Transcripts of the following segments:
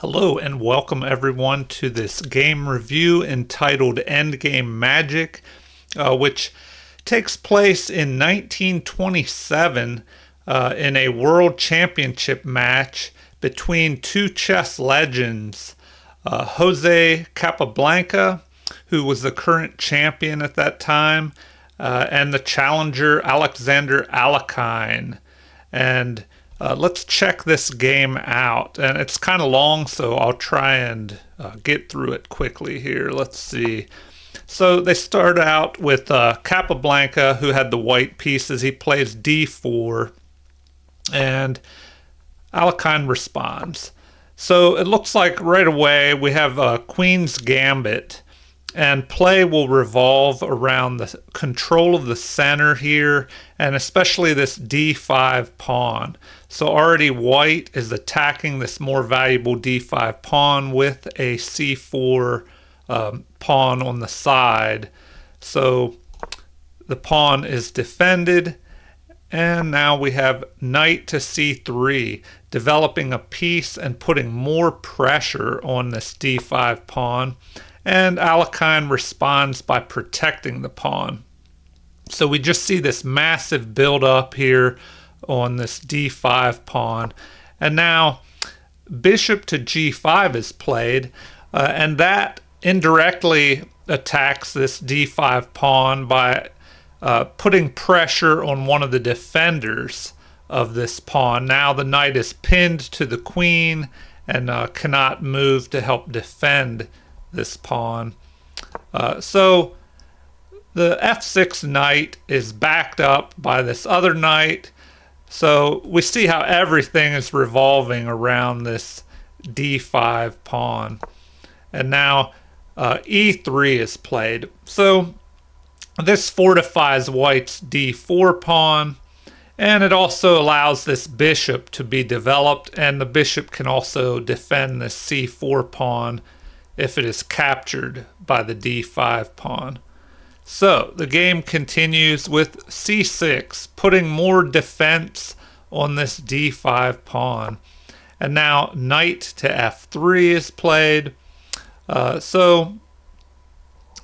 Hello and welcome everyone to this game review entitled Endgame Magic, which takes place in 1927 in a world championship match between two chess legends, Jose Capablanca, who was the current champion at that time, and the challenger Alexander Alekhine. And let's check this game out. And it's kind of long, so I'll try and get through it quickly here. Let's see. So they start out with Capablanca, who had the white pieces. He plays d4, and Alekhine responds. So it looks like right away we have Queen's Gambit, and play will revolve around the control of the center here, and especially this d5 pawn. So already white is attacking this more valuable d5 pawn with a c4 pawn on the side. So the pawn is defended, and now we have knight to c3, developing a piece and putting more pressure on this d5 pawn. And Alekhine responds by protecting the pawn. So we just see this massive build up here on this d5 pawn. And now bishop to g5 is played, and that indirectly attacks this d5 pawn by putting pressure on one of the defenders of this pawn. Now the knight is pinned to the queen and cannot move to help defend this pawn. So the f6 knight is backed up by this other knight. So we see how everything is revolving around this d5 pawn. And now e3 is played. So this fortifies white's d4 pawn, and it also allows this bishop to be developed, and the bishop can also defend this c4 pawn if it is captured by the d5 pawn. So the game continues with c6, putting more defense on this d5 pawn. And now knight to f3 is played. So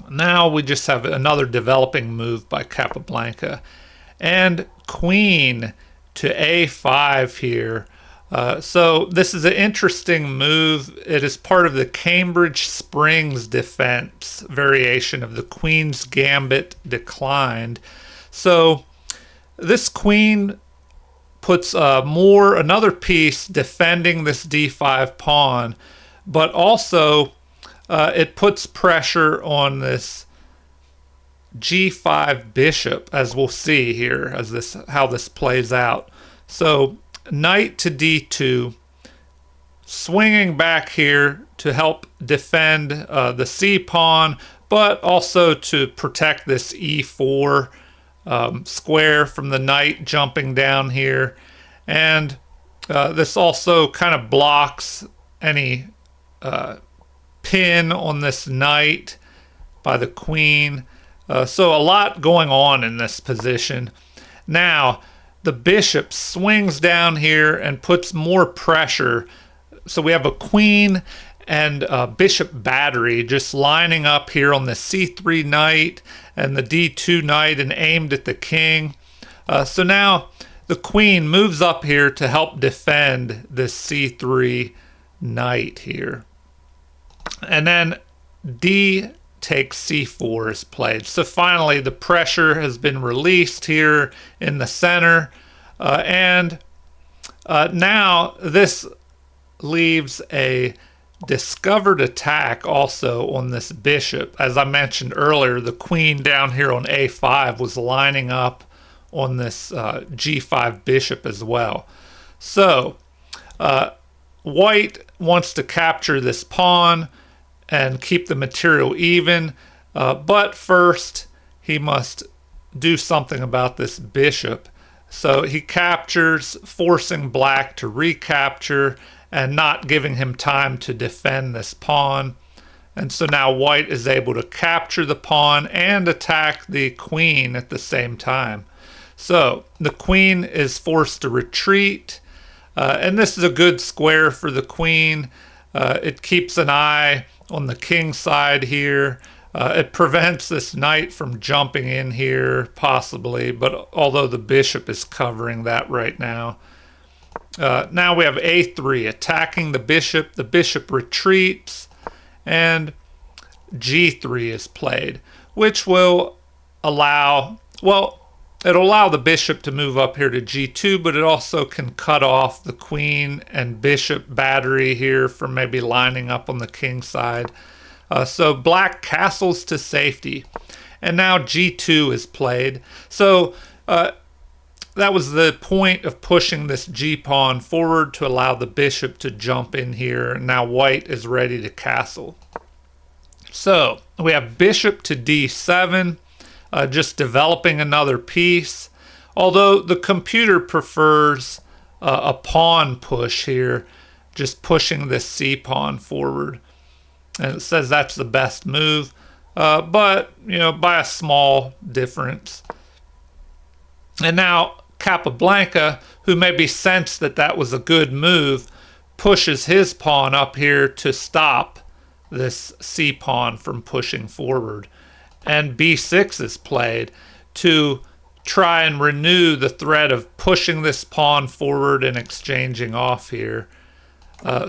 now we just have another developing move by Capablanca. And queen to a5 here. So this is an interesting move. It is part of the Cambridge Springs defense variation of the Queen's Gambit declined. So this queen puts another piece defending this d5 pawn, but also it puts pressure on this g5 bishop, as we'll see here as how this plays out. So knight to d2, swinging back here to help defend the c pawn, but also to protect this e4 square from the knight jumping down here. And this also kind of blocks any pin on this knight by the queen. So a lot going on in this position. Now the bishop swings down here and puts more pressure. So we have a queen and a bishop battery just lining up here on the c3 knight and the d2 knight and aimed at the king. So now the queen moves up here to help defend this c3 knight here. And then d takes c4 is played. So finally the pressure has been released here in the center, and now this leaves a discovered attack also on this bishop. As I mentioned earlier, the queen down here on a5 was lining up on this g5 bishop as well. So white wants to capture this pawn and keep the material even, but first he must do something about this bishop. So he captures, forcing black to recapture and not giving him time to defend this pawn. And so now white is able to capture the pawn and attack the queen at the same time. So the queen is forced to retreat, and this is a good square for the queen. It keeps an eye on the king side here. It prevents this knight from jumping in here, possibly, but although the bishop is covering that right now. Now we have a3 attacking the bishop retreats, and g3 is played, which will allow, well, it'll allow the bishop to move up here to g2, but it also can cut off the queen and bishop battery here from maybe lining up on the king side. So black castles to safety, and now g2 is played. So that was the point of pushing this g-pawn forward to allow the bishop to jump in here. And now white is ready to castle. So we have bishop to d7, just developing another piece. Although the computer prefers a pawn push here, just pushing this c-pawn forward. And it says that's the best move, but, you know, by a small difference. And now Capablanca, who maybe sensed that that was a good move, pushes his pawn up here to stop this c-pawn from pushing forward. And b6 is played to try and renew the threat of pushing this pawn forward and exchanging off here.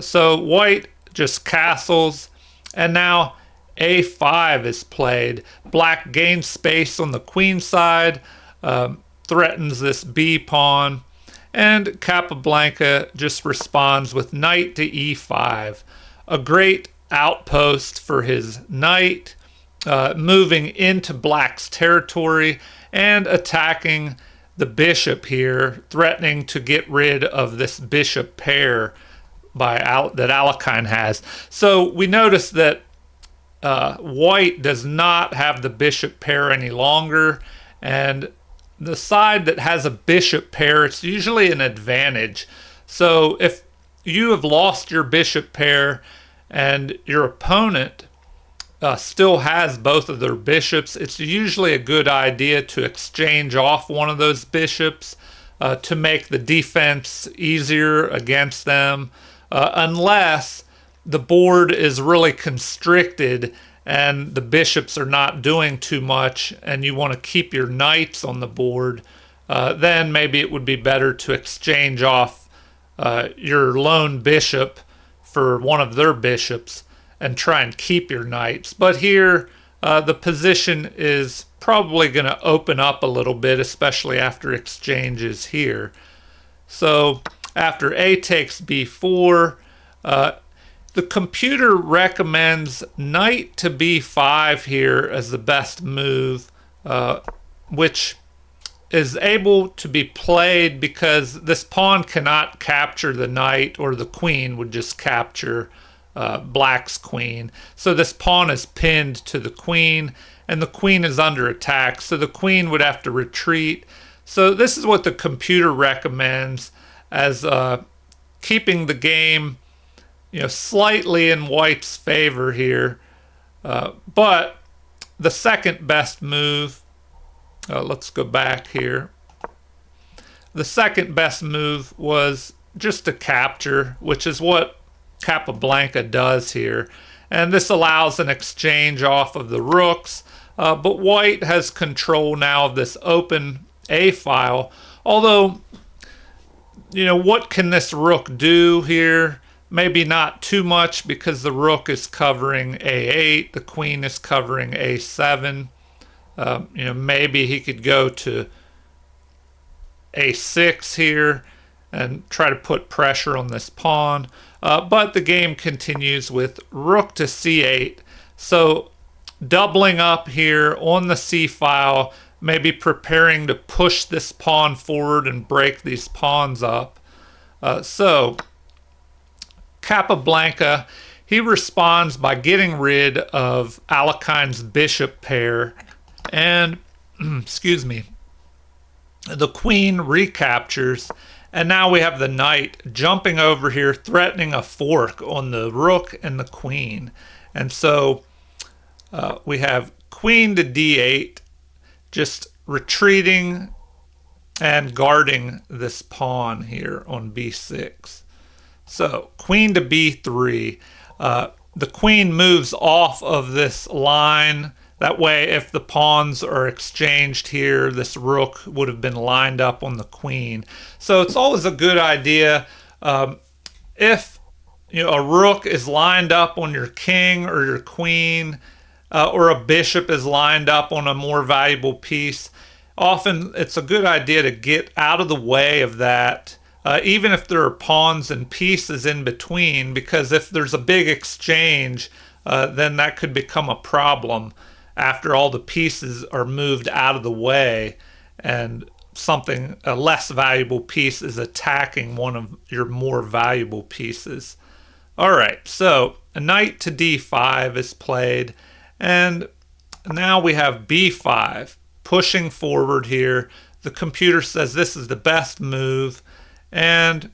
So white just castles, and now a5 is played. Black gains space on the queen side, threatens this b pawn, and Capablanca just responds with knight to e5. A great outpost for his knight, moving into black's territory and attacking the bishop here, threatening to get rid of this bishop pair that Alekhine has. So we notice that white does not have the bishop pair any longer, and the side that has a bishop pair, it's usually an advantage. So if you have lost your bishop pair and your opponent still has both of their bishops, it's usually a good idea to exchange off one of those bishops to make the defense easier against them, unless the board is really constricted and the bishops are not doing too much and you want to keep your knights on the board. Then maybe it would be better to exchange off your lone bishop for one of their bishops and try and keep your knights. But here the position is probably going to open up a little bit, especially after exchanges here. So after a takes b4, the computer recommends knight to b5 here as the best move, which is able to be played because this pawn cannot capture the knight, or the queen would just capture black's queen. So this pawn is pinned to the queen, and the queen is under attack, so the queen would have to retreat. So this is what the computer recommends as keeping the game, you know, slightly in white's favor here. But the second best move, let's go back here. The second best move was just to capture, which is what Capablanca does here. And this allows an exchange off of the rooks. But white has control now of this open A file. Although, you know, what can this rook do here? Maybe not too much, because the rook is covering a8, the queen is covering a7. You know, maybe he could go to a6 here and try to put pressure on this pawn. But the game continues with rook to c8. So doubling up here on the c file, maybe preparing to push this pawn forward and break these pawns up. So Capablanca, he responds by getting rid of Alekhine's bishop pair, and excuse me, the queen recaptures, and now we have the knight jumping over here, threatening a fork on the rook and the queen. And so we have queen to d8, just retreating and guarding this pawn here on b6. So queen to b3. The queen moves off of this line. That way, if the pawns are exchanged here, this rook would have been lined up on the queen. So it's always a good idea if a rook is lined up on your king or your queen, or a bishop is lined up on a more valuable piece. Often it's a good idea to get out of the way of that, even if there are pawns and pieces in between, because if there's a big exchange, then that could become a problem after all the pieces are moved out of the way and a less valuable piece is attacking one of your more valuable pieces. All right, so a knight to d5 is played, and now we have b5 pushing forward here. The computer says this is the best move, and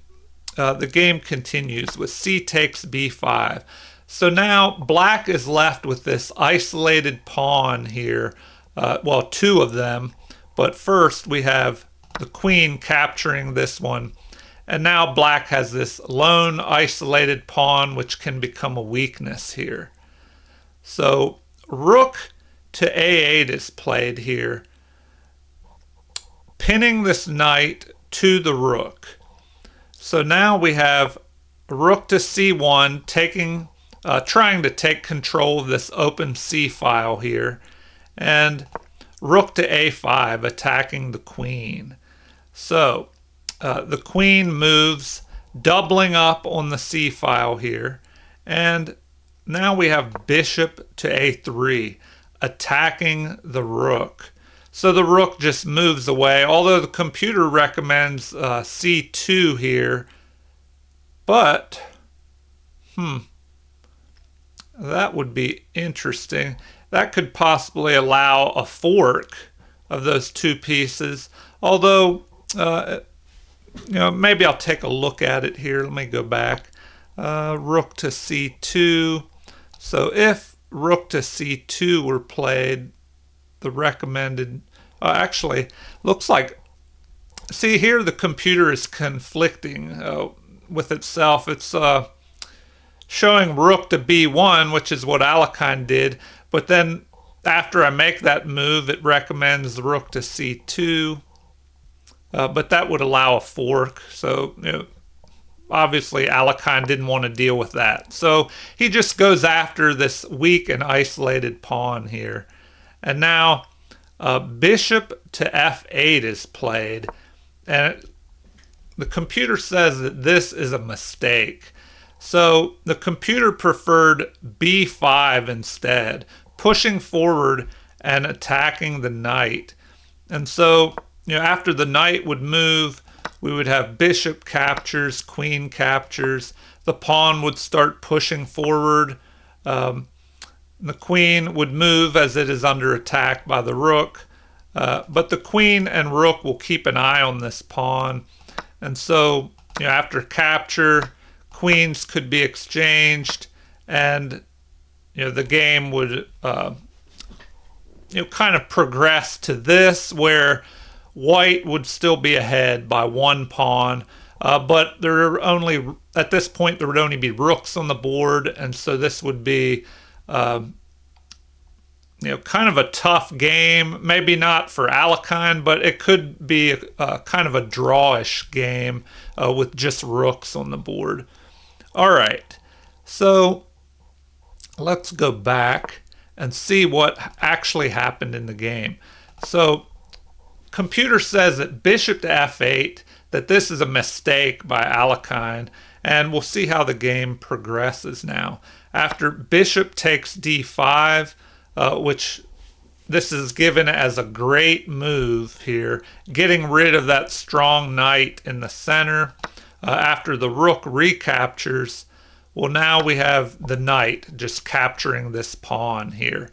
the game continues with c takes b5. So now black is left with this isolated pawn here, well, two of them, but first we have the queen capturing this one. And now black has this lone isolated pawn, which can become a weakness here. So rook to a8 is played here, pinning this knight to the rook. So now we have rook to c1, trying to take control of this open c file here, and rook to a5 attacking the queen. So the queen moves, doubling up on the c file here, and now we have bishop to a3 attacking the rook. So the rook just moves away, although the computer recommends c2 here, but that would be interesting. That could possibly allow a fork of those two pieces, although maybe I'll take a look at it here. Let me go back. Rook to c2. So if rook to c2 were played, the recommended, actually, looks like, see here the computer is conflicting with itself. It's showing rook to b1, which is what Alekhine did, but then after I make that move, it recommends the rook to c2. But that would allow a fork, so obviously Alekhine didn't want to deal with that. So he just goes after this weak and isolated pawn here. And now bishop to f8 is played, and the computer says that this is a mistake. So the computer preferred b5 instead, pushing forward and attacking the knight. And so after the knight would move, we would have bishop captures, queen captures. The pawn would start pushing forward. The queen would move as it is under attack by the rook. But the queen and rook will keep an eye on this pawn. And so after capture, queens could be exchanged, and the game would kind of progress to this, where white would still be ahead by one pawn, but at this point there would only be rooks on the board, and so this would be kind of a tough game. Maybe not for Alekhine, but it could be kind of a drawish game with just rooks on the board. All right, so let's go back and see what actually happened in the game. So computer says that bishop to f8, that this is a mistake by Alekhine, and we'll see how the game progresses now. After bishop takes d5, which this is given as a great move here, getting rid of that strong knight in the center. After the rook recaptures, well, now we have the knight just capturing this pawn here.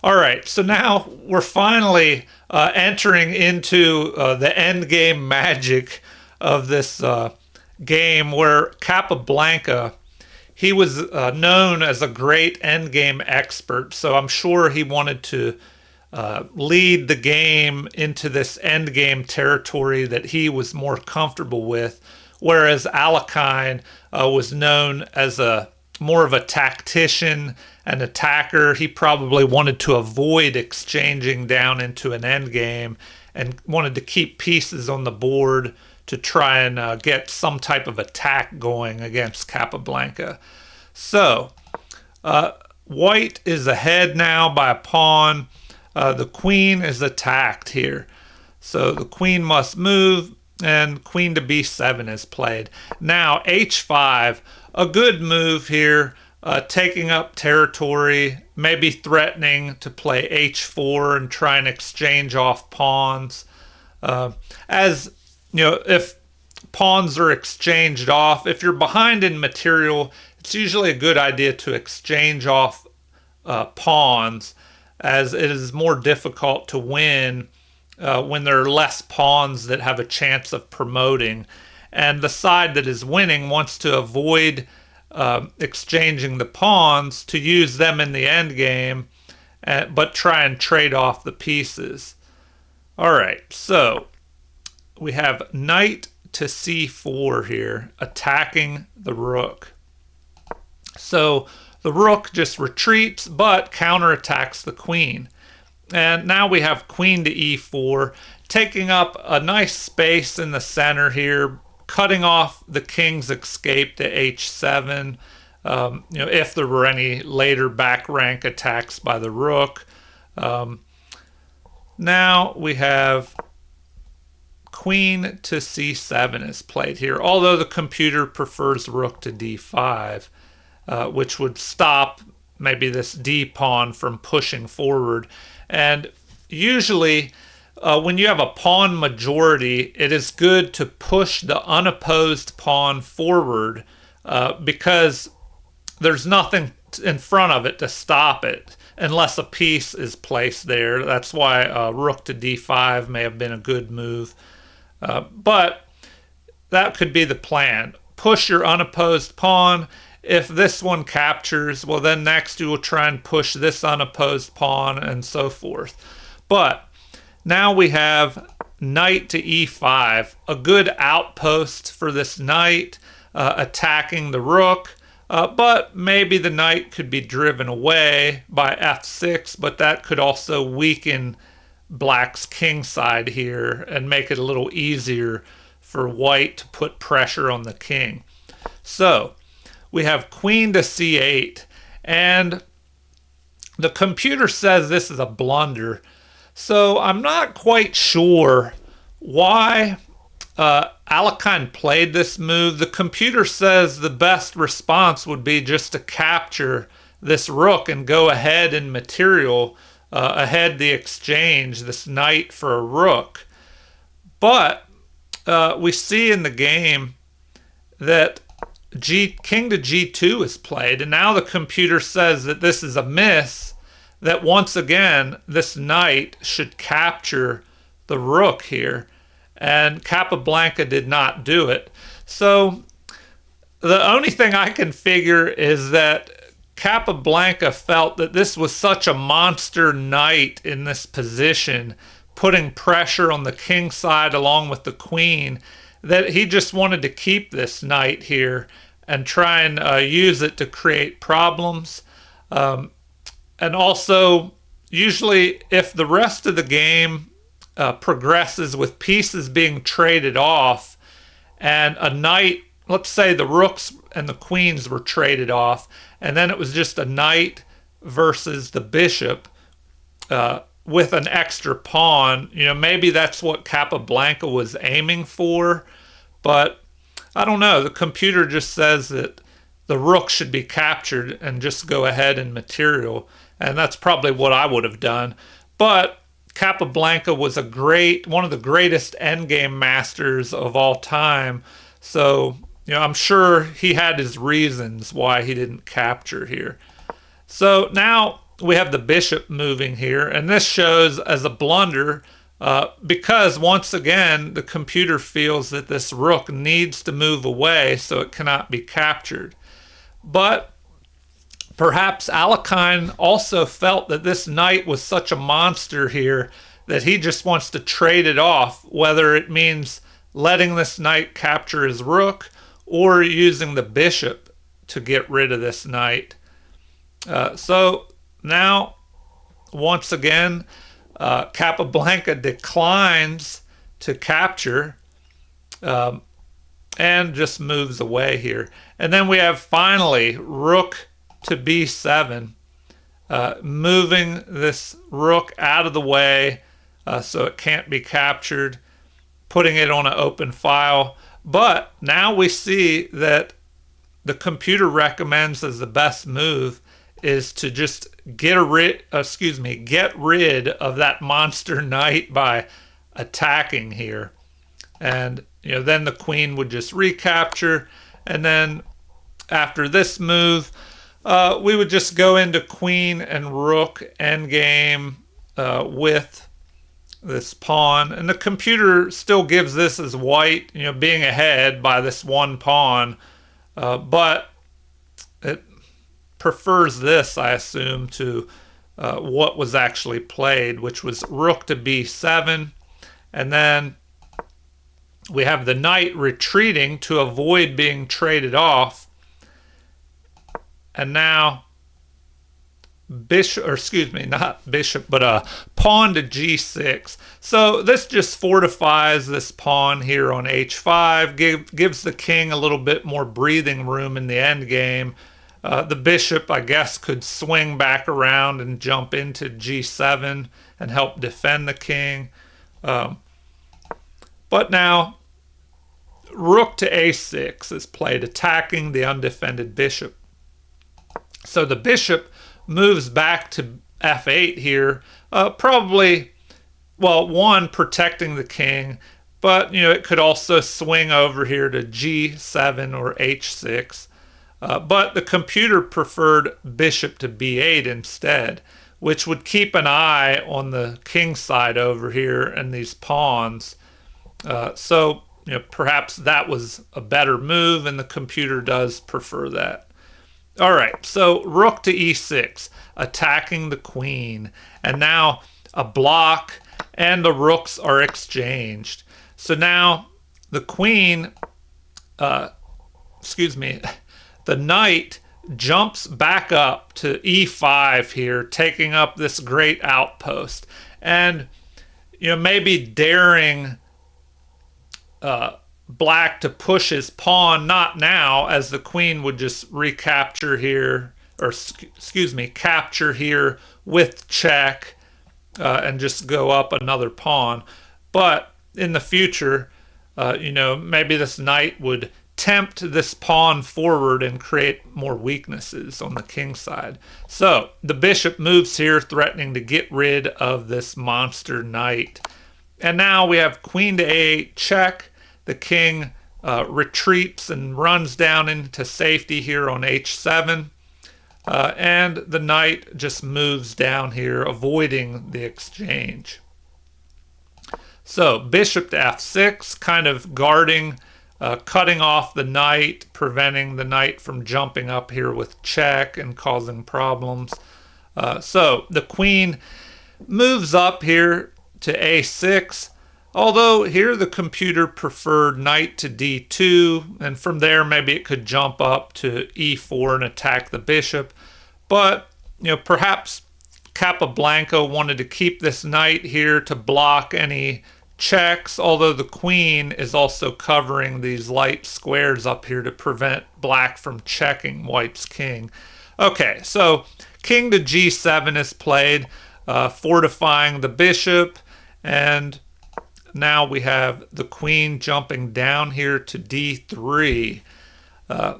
All right, so now we're finally entering into the endgame magic of this game, where Capablanca, he was known as a great endgame expert, so I'm sure he wanted to lead the game into this endgame territory that he was more comfortable with, whereas Alekhine was known as a more of a tactician and attacker. He probably wanted to avoid exchanging down into an endgame and wanted to keep pieces on the board to try and get some type of attack going against Capablanca. So, white is ahead now by a pawn. The queen is attacked here. So the queen must move, and queen to b7 is played. Now h5, a good move here, taking up territory, maybe threatening to play h4 and try and exchange off pawns. As you know, if pawns are exchanged off, if you're behind in material, it's usually a good idea to exchange off pawns, as it is more difficult to win when there are less pawns that have a chance of promoting. And the side that is winning wants to avoid exchanging the pawns to use them in the end game, but try and trade off the pieces. All right, so we have knight to c4 here, attacking the rook. So the rook just retreats, but counterattacks the queen. And now we have queen to e4, taking up a nice space in the center here, cutting off the king's escape to h7. If there were any later back rank attacks by the rook. Now we have queen to c7 is played here, although the computer prefers rook to d5, which would stop maybe this d pawn from pushing forward. And usually when you have a pawn majority, it is good to push the unopposed pawn forward because there's nothing in front of it to stop it unless a piece is placed there. That's why rook to d5 may have been a good move. But that could be the plan. Push your unopposed pawn. If this one captures, well, then next you will try and push this unopposed pawn and so forth. But now we have knight to e5, a good outpost for this knight, attacking the rook. But maybe the knight could be driven away by f6, but that could also weaken black's king side here and make it a little easier for white to put pressure on the king. So we have queen to c8, and the computer says this is a blunder. So I'm not quite sure why Alekhine played this move. The computer says the best response would be just to capture this rook and go ahead in material, ahead the exchange, this knight for a rook. But we see in the game that king to g2 is played, and now the computer says that this is a miss, that once again this knight should capture the rook here, and Capablanca did not do it. So the only thing I can figure is that Capablanca felt that this was such a monster knight in this position, putting pressure on the king side along with the queen, that he just wanted to keep this knight here and try and use it to create problems. And also, usually if the rest of the game progresses with pieces being traded off and a knight, let's say the rooks and the queens were traded off, and then it was just a knight versus the bishop with an extra pawn, maybe that's what Capablanca was aiming for, but I don't know. The computer just says that the rook should be captured and just go ahead in material, and that's probably what I would have done. But Capablanca was one of the greatest endgame masters of all time, so I'm sure he had his reasons why he didn't capture here. So now we have the bishop moving here, and this shows as a blunder because once again the computer feels that this rook needs to move away so it cannot be captured. But perhaps Alekhine also felt that this knight was such a monster here that he just wants to trade it off, whether it means letting this knight capture his rook, or using the bishop to get rid of this knight. So now, once again, Capablanca declines to capture, and just moves away here. And then we have finally rook to b7, moving this rook out of the way so it can't be captured, putting it on an open file. But now we see that the computer recommends as the best move is to just get rid of that monster knight by attacking here. And then the queen would just recapture, and then after this move, we would just go into queen and rook endgame with this pawn, and the computer still gives this as white, being ahead by this one pawn, but it prefers this, I assume, to what was actually played, which was rook to b7, and then we have the knight retreating to avoid being traded off. And now bishop, or excuse me, not bishop, but pawn to g6. So this just fortifies this pawn here on h5, gives the king a little bit more breathing room in the end game. The bishop, I guess, could swing back around and jump into g7 and help defend the king. But now, rook to a6 is played, attacking the undefended bishop. So the bishop moves back to f8 here, probably, well, one, protecting the king, but, it could also swing over here to g7 or h6. But the computer preferred bishop to b8 instead, which would keep an eye on the king side over here and these pawns. So perhaps that was a better move, and the computer does prefer that. All right, so rook to e6, attacking the queen, and now a block, and the rooks are exchanged. So now the queen, the knight jumps back up to e5 here, taking up this great outpost, and maybe daring black to push his pawn, not now, as the queen would just recapture here, or capture here with check, and just go up another pawn. But in the future, maybe this knight would tempt this pawn forward and create more weaknesses on the king side. So the bishop moves here, threatening to get rid of this monster knight. And now we have queen to a8 check. The king retreats and runs down into safety here on h7. And the knight just moves down here, avoiding the exchange. So bishop to f6, kind of guarding, cutting off the knight, preventing the knight from jumping up here with check and causing problems. So the queen moves up here to a6, although here the computer preferred knight to d2, and from there maybe it could jump up to e4 and attack the bishop. But perhaps Capablanca wanted to keep this knight here to block any checks, although the queen is also covering these light squares up here to prevent black from checking white's king. Okay, so king to g7 is played, fortifying the bishop, and now we have the queen jumping down here to d3,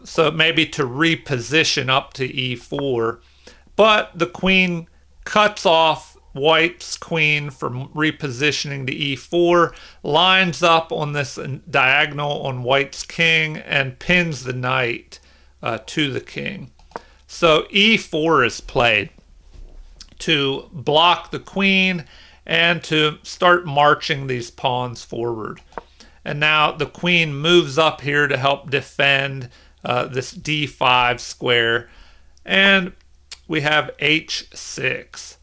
so maybe to reposition up to e4. But the queen cuts off white's queen from repositioning to e4, lines up on this diagonal on white's king, and pins the knight to the king. So e4 is played to block the queen and to start marching these pawns forward. And now the queen moves up here to help defend this d5 square, and we have h6.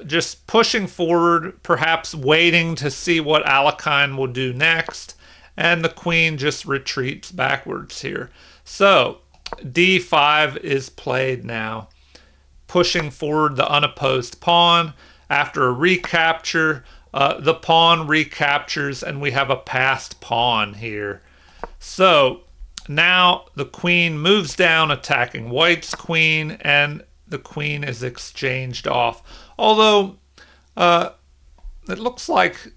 Just pushing forward, perhaps waiting to see what Alekhine will do next. and the queen just retreats backwards here. So d5 is played now, pushing forward the unopposed pawn. After a recapture, the pawn recaptures, and we have a passed pawn here. So now the queen moves down, attacking white's queen, and the queen is exchanged off. Although it looks like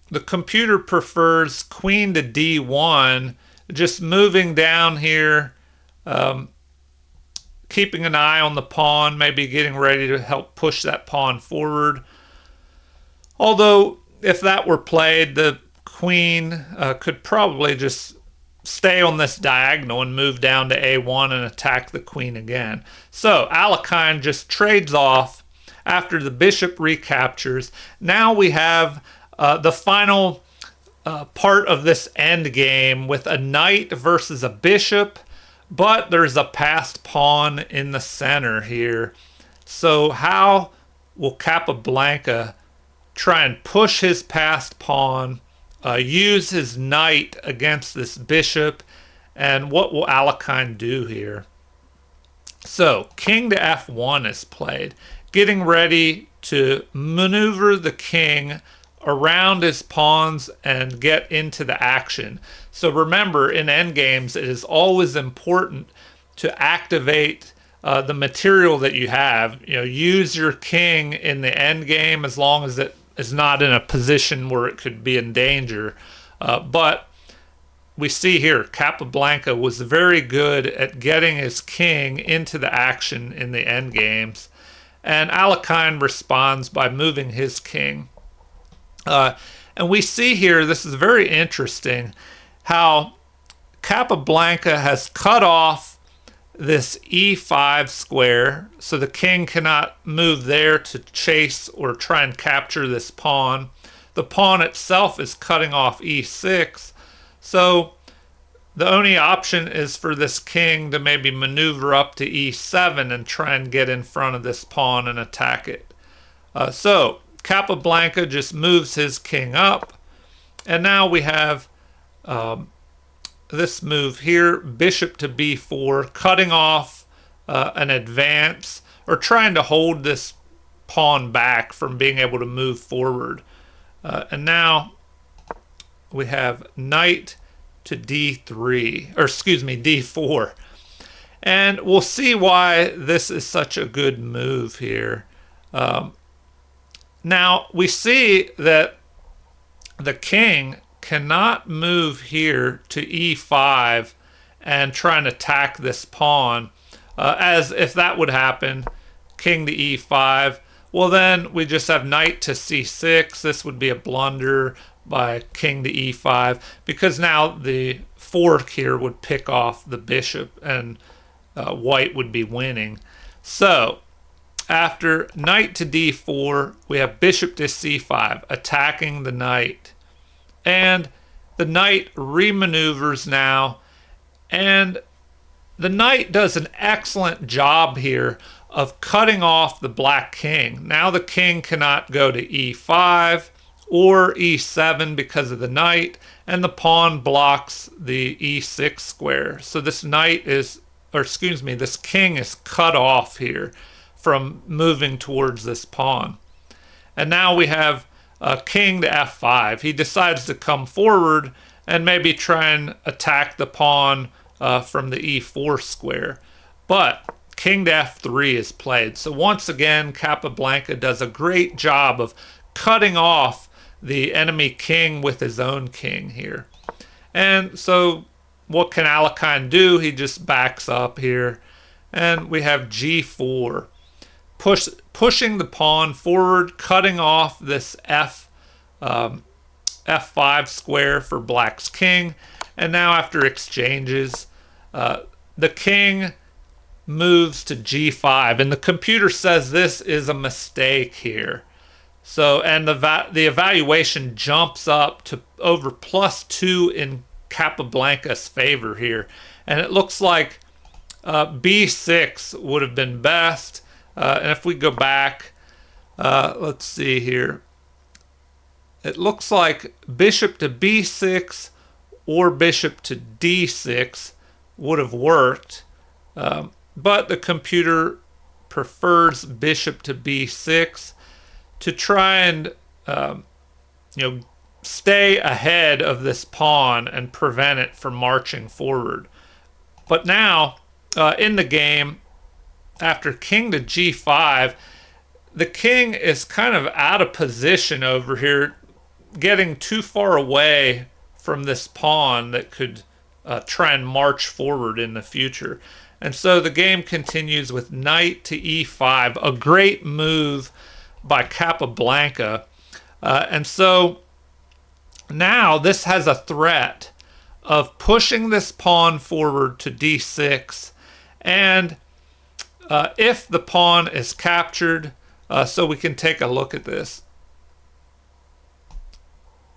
the computer prefers queen to d1, just moving down here, keeping an eye on the pawn, maybe getting ready to help push that pawn forward. Although, if that were played, the queen could probably just stay on this diagonal and move down to a1 and attack the queen again. So Alekhine just trades off after the bishop recaptures. Now we have the final part of this endgame with a knight versus a bishop, but there's a passed pawn in the center here. So how will Capablanca try and push his passed pawn, use his knight against this bishop, and what will Alekhine do here? So king to f1 is played, getting ready to maneuver the king around his pawns and get into the action. So remember, in endgames, it is always important to activate the material that you have. Use your king in the endgame as long as it is not in a position where it could be in danger. But we see here, Capablanca was very good at getting his king into the action in the endgames. And Alekhine responds by moving his king. And we see here, this is very interesting, how Capablanca has cut off this e5 square, so the king cannot move there to chase or try and capture this pawn. The pawn itself is cutting off e6, so the only option is for this king to maybe maneuver up to e7 and try and get in front of this pawn and attack it. So Capablanca just moves his king up, and now we have this move here, bishop to b4, cutting off an advance, or trying to hold this pawn back from being able to move forward. And now we have knight to d3, or excuse me, d4. And we'll see why this is such a good move here. Now, we see that the king cannot move here to e5 and try and attack this pawn, as if that would happen, king to e5, well then we just have knight to c6. This would be a blunder by king to e5, because now the fork here would pick off the bishop and white would be winning. So after knight to d4, we have bishop to c5, attacking the knight. And the knight remaneuvers now, and the knight does an excellent job here of cutting off the black king. Now the king cannot go to e5 or e7 because of the knight, and the pawn blocks the e6 square. So this knight is, or excuse me, this king is cut off here from moving towards this pawn. And now we have king to f5. He decides to come forward and maybe try and attack the pawn from the e4 square. But king to f3 is played. So once again, Capablanca does a great job of cutting off the enemy king with his own king here. And so what can Alekhine do? He just backs up here. And we have g4. Pushing the pawn forward, cutting off this f5 square for black's king. And now after exchanges, the king moves to g5, and the computer says this is a mistake here. So, and the evaluation jumps up to over +2 in Capablanca's favor here, and it looks like b6 would have been best. And if we go back, let's see here. It looks like bishop to b6 or bishop to d6 would have worked, but the computer prefers bishop to b6 to try and stay ahead of this pawn and prevent it from marching forward. But now, in the game, after king to g5, the king is kind of out of position over here, getting too far away from this pawn that could try and march forward in the future. And so the game continues with knight to e5, a great move by Capablanca. And so now this has a threat of pushing this pawn forward to d6. And if the pawn is captured, so we can take a look at this.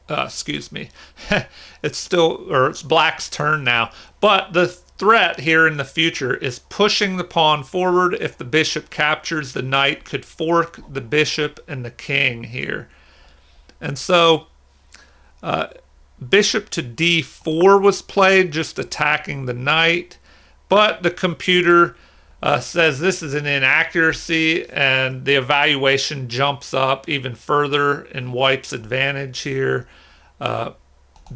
Excuse me. It's black's turn now. But the threat here in the future is pushing the pawn forward. If the bishop captures, the knight could fork the bishop and the king here. And so bishop to d4 was played, just attacking the knight. But the computer says this is an inaccuracy, and the evaluation jumps up even further in white's advantage here.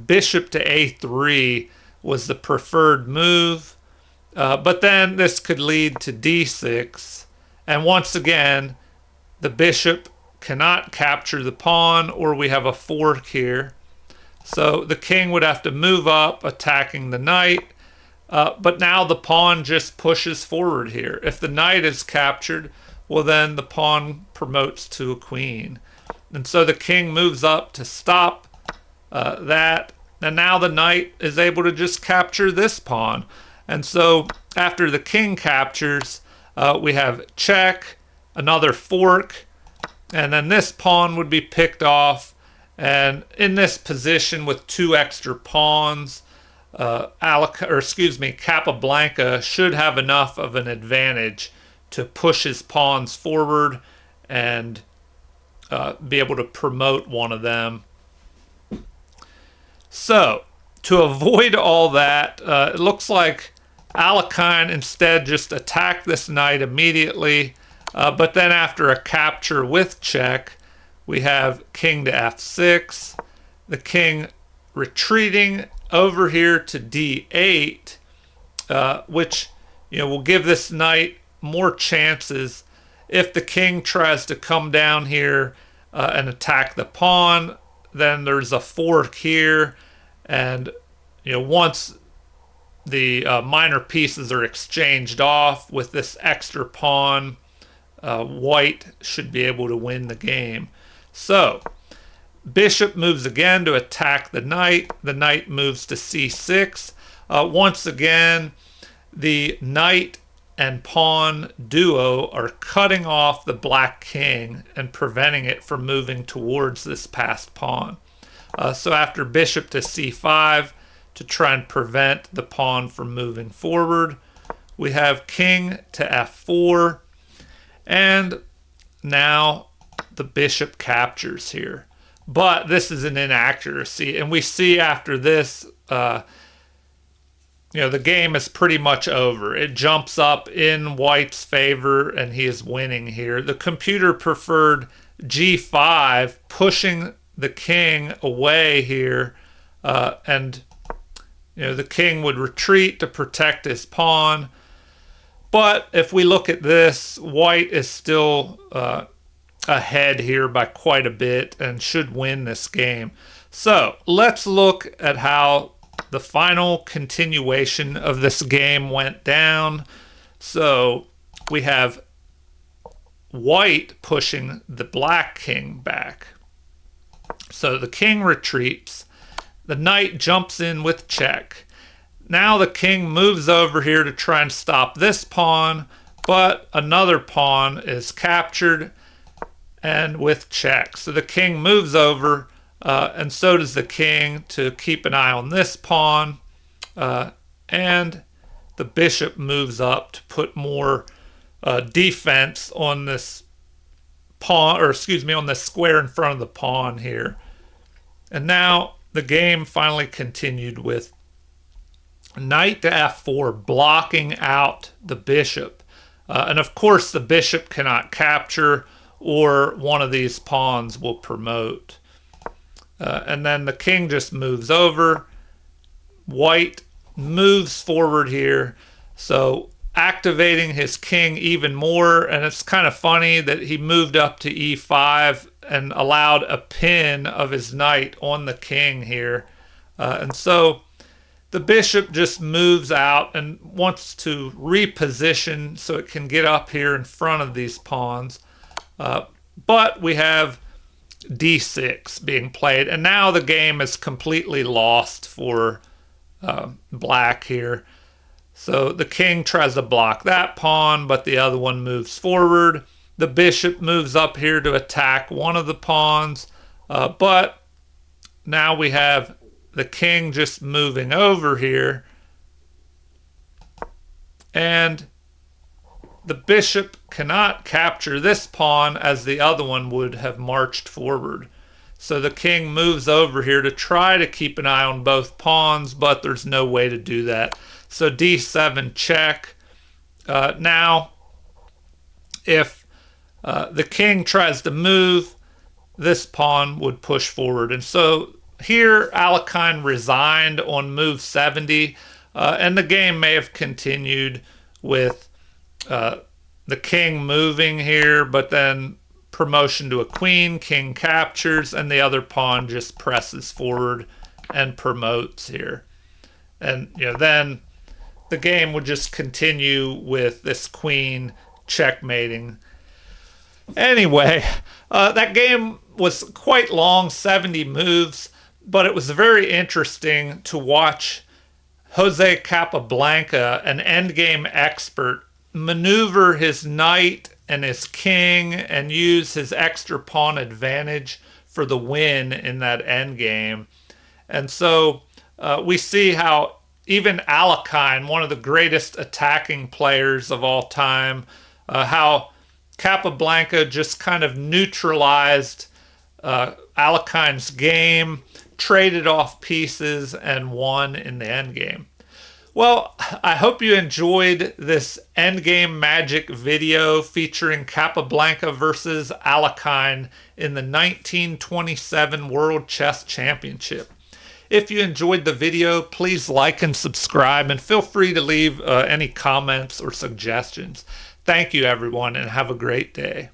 Bishop to a3 was the preferred move, but then this could lead to d6, and once again the bishop cannot capture the pawn, or we have a fork here. So the king would have to move up, attacking the knight. But now the pawn just pushes forward here. If the knight is captured, well, then the pawn promotes to a queen. And so the king moves up to stop that. And now the knight is able to just capture this pawn. And so after the king captures, we have check, another fork, and then this pawn would be picked off. And in this position with two extra pawns, Capablanca should have enough of an advantage to push his pawns forward and be able to promote one of them. So, to avoid all that, it looks like Alekhine instead just attacked this knight immediately, but then after a capture with check, we have king to f6, the king retreating over here to d8, which will give this knight more chances. If the king tries to come down here and attack the pawn, then there's a fork here, and once the minor pieces are exchanged off with this extra pawn, white should be able to win the game. So bishop moves again to attack the knight. The knight moves to c6. Once again, the knight and pawn duo are cutting off the black king and preventing it from moving towards this passed pawn. So after bishop to c5, to try and prevent the pawn from moving forward, we have king to f4, and now the bishop captures here. But this is an inaccuracy, and we see after this, the game is pretty much over. It jumps up in white's favor, and he is winning here. The computer preferred g5, pushing the king away here, and the king would retreat to protect his pawn. But if we look at this, white is still ahead here by quite a bit and should win this game. So let's look at how the final continuation of this game went down. So we have white pushing the black king back. So the king retreats. The knight jumps in with check. Now the king moves over here to try and stop this pawn, but another pawn is captured and with check. So the king moves over, and so does the king to keep an eye on this pawn, and the bishop moves up to put more defense on this pawn, or excuse me, on the square in front of the pawn here. And now the game finally continued with knight to f4, blocking out the bishop. And of course, the bishop cannot capture, or one of these pawns will promote. And then the king just moves over. White moves forward here, so activating his king even more. And it's kind of funny that he moved up to e5 and allowed a pin of his knight on the king here. And so the bishop just moves out and wants to reposition so it can get up here in front of these pawns. But we have d6 being played, and now the game is completely lost for black here. So the king tries to block that pawn, but the other one moves forward. The bishop moves up here to attack one of the pawns, but now we have the king just moving over here, and the bishop cannot capture this pawn as the other one would have marched forward. So the king moves over here to try to keep an eye on both pawns, but there's no way to do that. So d7 check. Now, if the king tries to move, this pawn would push forward. And so here, Alekhine resigned on move 70, and the game may have continued with the king moving here, but then promotion to a queen, king captures, and the other pawn just presses forward and promotes here. And then the game would just continue with this queen checkmating. Anyway, that game was quite long, 70 moves, but it was very interesting to watch Jose Capablanca, an endgame expert, maneuver his knight and his king and use his extra pawn advantage for the win in that endgame. And so we see how even Alekhine, one of the greatest attacking players of all time, how Capablanca just kind of neutralized Alekhine's game, traded off pieces, and won in the endgame. Well, I hope you enjoyed this Endgame Magic video featuring Capablanca versus Alekhine in the 1927 World Chess Championship. If you enjoyed the video, please like and subscribe, and feel free to leave any comments or suggestions. Thank you, everyone, and have a great day.